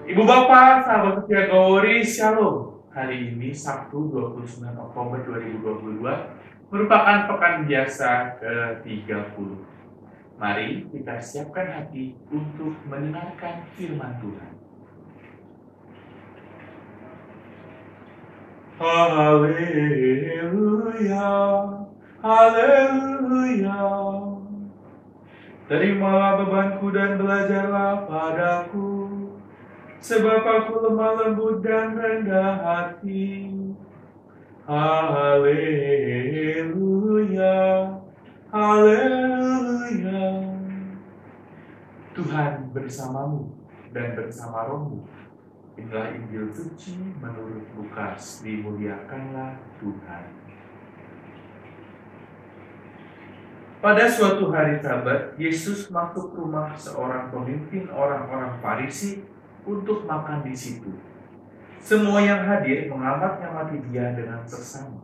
Ibu Bapak, sahabat setia Gowori, Shalom. Hari ini Sabtu 29 Oktober 2022 merupakan pekan biasa ke-30. Mari kita siapkan hati untuk mendengarkan firman Tuhan. Haleluya, haleluya. Terimalah bebanku dan belajarlah padaku, sebab aku lemah lembut dan rendah hati. Haleluya, haleluya. Tuhan bersamamu dan bersama rohmu. Inilah Injil suci menurut Lukas. Dimuliakanlah Tuhan. Pada suatu hari Sabat, Yesus masuk rumah seorang pemimpin orang-orang Farisi untuk makan di situ. Semua yang hadir mengamati dia dengan seksama.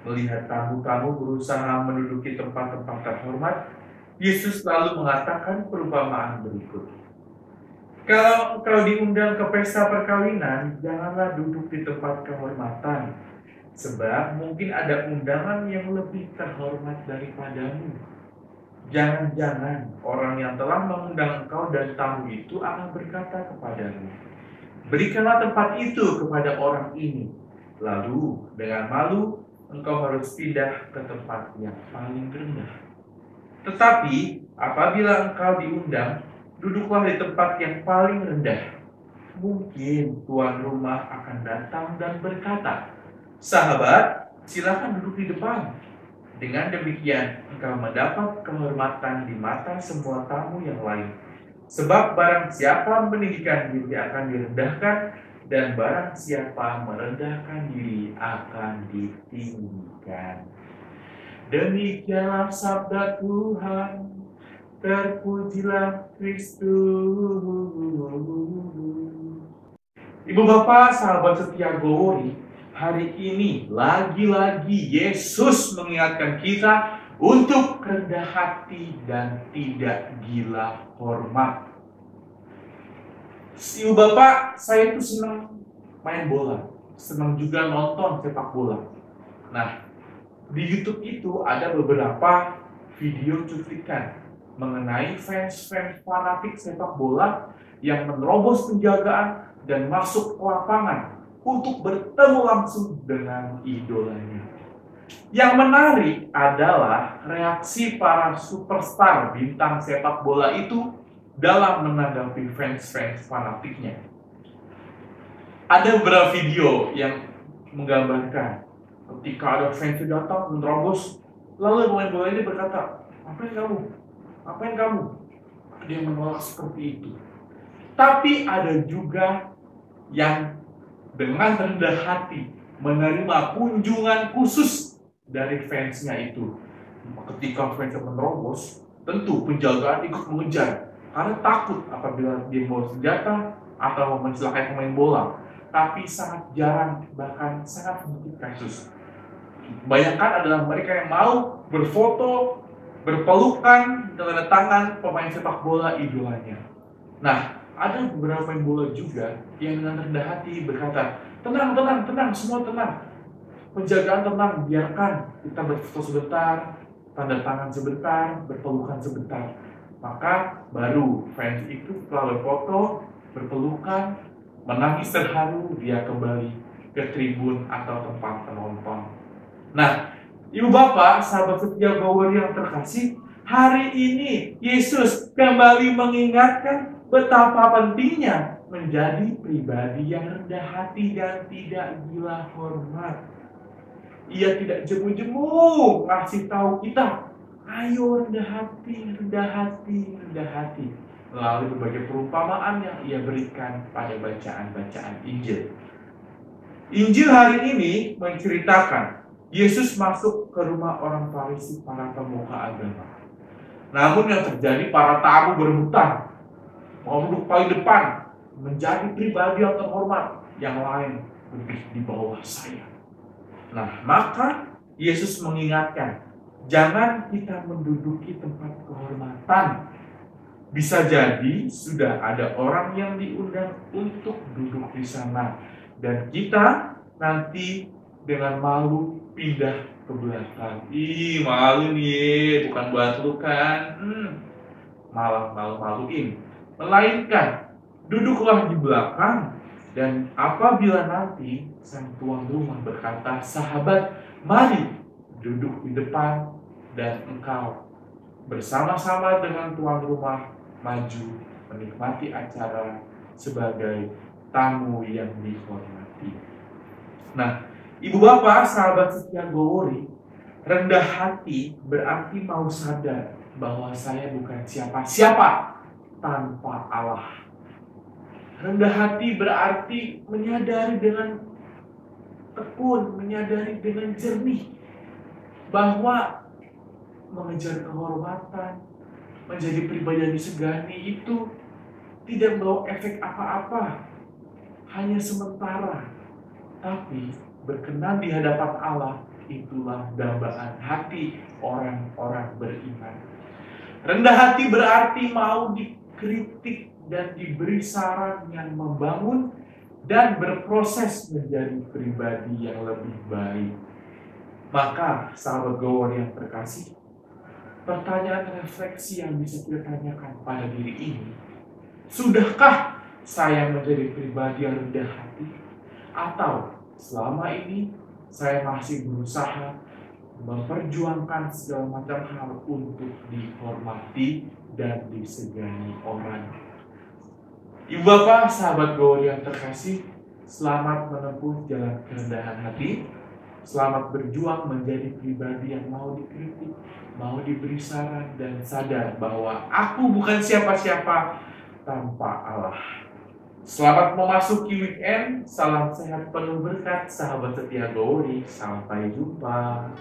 Melihat tamu-tamu berusaha menduduki tempat-tempat terhormat, Yesus lalu mengatakan perumpamaan berikut. Kalau engkau diundang ke pesta perkawinan, janganlah duduk di tempat kehormatan, sebab mungkin ada undangan yang lebih terhormat daripadamu. Jangan-jangan orang yang telah mengundang engkau dan tamu itu akan berkata kepadamu, berikanlah tempat itu kepada orang ini. Lalu dengan malu engkau harus pindah ke tempat yang paling rendah. Tetapi apabila engkau diundang, duduklah di tempat yang paling rendah. Mungkin tuan rumah akan datang dan berkata, sahabat, silakan duduk di depan. Dengan demikian, engkau mendapat kehormatan di mata semua tamu yang lain. Sebab barang siapa meninggikan diri akan direndahkan, dan barang siapa merendahkan diri akan ditinggikan. Demikianlah sabda Tuhan. Terpujilah Kristus. Ibu Bapak, sahabat setia Gowori, hari ini lagi-lagi Yesus mengingatkan kita untuk rendah hati dan tidak gila hormat. Ibu Bapak, saya itu senang main bola, senang juga nonton sepak bola. Nah, di YouTube itu ada beberapa video cuplikan mengenai fans-fans fanatik sepak bola yang menerobos penjagaan dan masuk ke lapangan untuk bertemu langsung dengan idolanya. Yang menarik adalah reaksi para superstar bintang sepak bola itu dalam menanggapi fans-fans fanatiknya. Ada beberapa video yang menggambarkan ketika ada fans yang datang menerobos, lalu pemain bola ini berkata, ngapain kamu? Ngapain kamu? Dia menolak seperti itu. Tapi ada juga yang dengan rendah hati menerima kunjungan khusus dari fansnya itu. Ketika fansnya menerobos, tentu penjagaan ikut mengejar karena takut apabila dia membawa senjata atau mencelakai pemain bola. Tapi sangat jarang, bahkan sangat sedikit kasus. Kebanyakan adalah mereka yang mau berfoto, berpelukan, tanda tangan pemain sepak bola idolanya. Nah, ada beberapa pemain bola juga yang dengan rendah hati berkata, tenang, semua tenang. Penjagaan tenang, biarkan kita berfoto sebentar, tanda tangan sebentar, berpelukan sebentar. Maka baru fans itu setelah berfoto, berpelukan, menangis terharu, dia kembali ke tribun atau tempat penonton. Nah, Ibu Bapak, sahabat setia Gowori yang terkasih, hari ini Yesus kembali mengingatkan betapa pentingnya menjadi pribadi yang rendah hati dan tidak gila hormat. Ia tidak jemu-jemu ngasih tahu kita, ayo rendah hati, rendah hati, rendah hati. Melalui berbagai perumpamaan yang ia berikan pada bacaan-bacaan Injil. Injil hari ini menceritakan Yesus masuk ke rumah orang Farisi, para pemuka agama. Namun yang terjadi, para tamu berebutan mau duduk paling depan, menjadi pribadi yang terhormat, yang lain lebih di bawah saya. Nah, maka Yesus mengingatkan, jangan kita menduduki tempat kehormatan, Bisa jadi sudah ada orang yang diundang untuk duduk di sana, dan kita nanti dengan malu pindah ke belakang. Ih, malu nih, bukan buat lu kan? Malah malu-maluin. Melainkan, duduklah di belakang, dan apabila nanti sang tuan rumah berkata, "Sahabat, mari duduk di depan," dan engkau bersama-sama dengan tuan rumah maju menikmati acara sebagai tamu yang dihormati. Nah, ibu bapak, sahabat setia Gowori, rendah hati berarti mau sadar bahwa saya bukan siapa-siapa tanpa Allah. Rendah hati berarti menyadari dengan tekun, menyadari dengan jernih bahwa mengejar kehormatan, menjadi pribadi yang disegani itu tidak membawa efek apa-apa, hanya sementara. Tapi berkenan di hadapan Allah, itulah dambaan hati orang-orang beriman. Rendah hati berarti mau dikritik dan diberi saran yang membangun dan berproses menjadi pribadi yang lebih baik. Maka sahabat Gowori yang terkasih, pertanyaan refleksi yang bisa kita tanyakan pada diri ini, sudahkah saya menjadi pribadi yang rendah hati? Atau selama ini saya masih berusaha memperjuangkan segala macam hal untuk dihormati dan disegani orang? Ibu bapak, sahabat Gowori yang terkasih, selamat menempuh jalan kerendahan hati. Selamat berjuang menjadi pribadi yang mau dikritik, mau diberi saran, dan sadar bahwa aku bukan siapa-siapa tanpa Allah. Selamat memasuki weekend. Salam sehat penuh berkat, sahabat setia Gowori. Sampai jumpa.